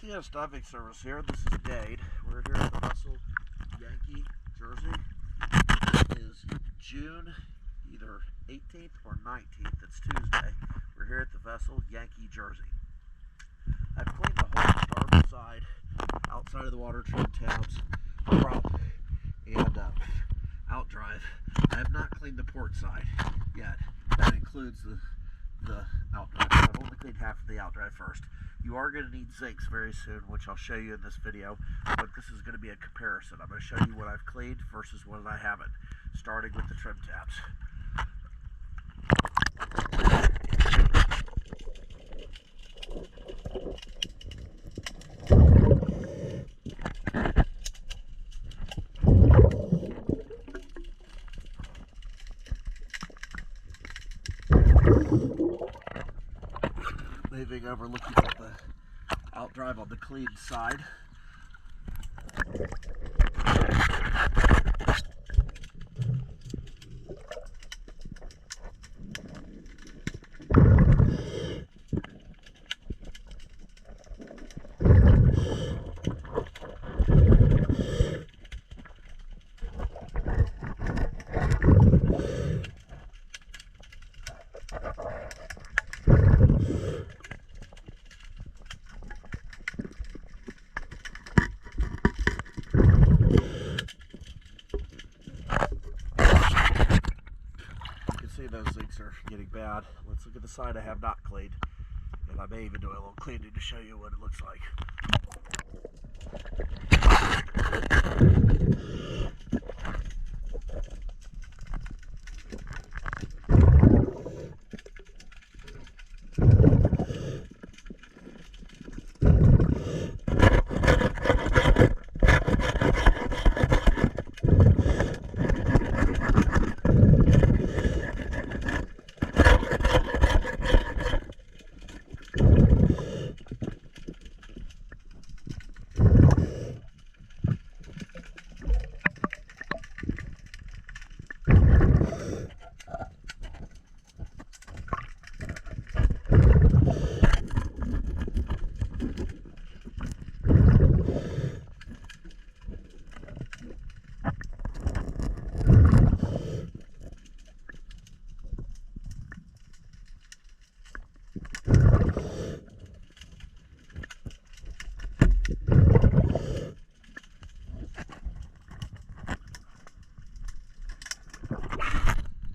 TS diving service here. This is Dade. We're here at the vessel Yankee Jersey. It is June either 18th or 19th. It's Tuesday. We're here at the vessel Yankee Jersey. I've cleaned the whole starboard side, outside of the water trim tabs, prop, and outdrive. I have not cleaned the port side yet. That includes the outdrive. I've only cleaned half of the outdrive first. You are going to need zincs very soon, which I'll show you in this video, but this is going to be a comparison. I'm going to show you what I've cleaned versus what I haven't, starting with the trim tabs. Moving over, looking at the outdrive on the clean side. See, those zincs are getting bad. Let's look at the side I have not cleaned, and I may even do a little cleaning to show you what it looks like.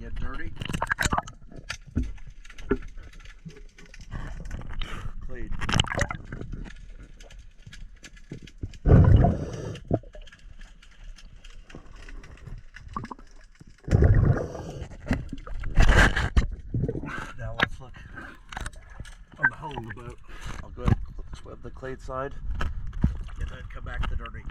Get dirty. Clean. Now let's look on the hull of the boat. I'll go ahead and swim the clean side and then come back to the dirty.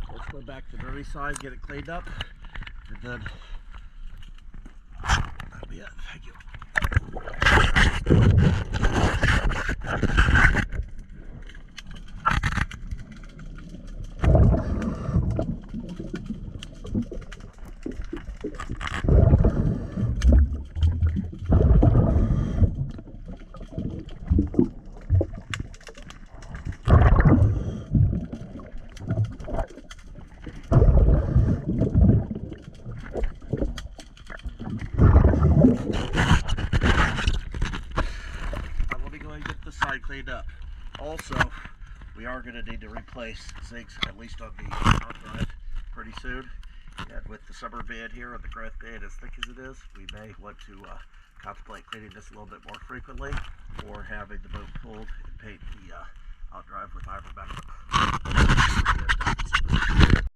Let's go back to the dirty side, get it cleaned up, and then that'll be it. Thank you. Side cleaned up. Also, we are going to need to replace zincs, at least on the outdrive, pretty soon. And with the summer band here and the growth band as thick as it is, we may want to contemplate cleaning this a little bit more frequently, or having the boat pulled and paint the outdrive with ivermectin.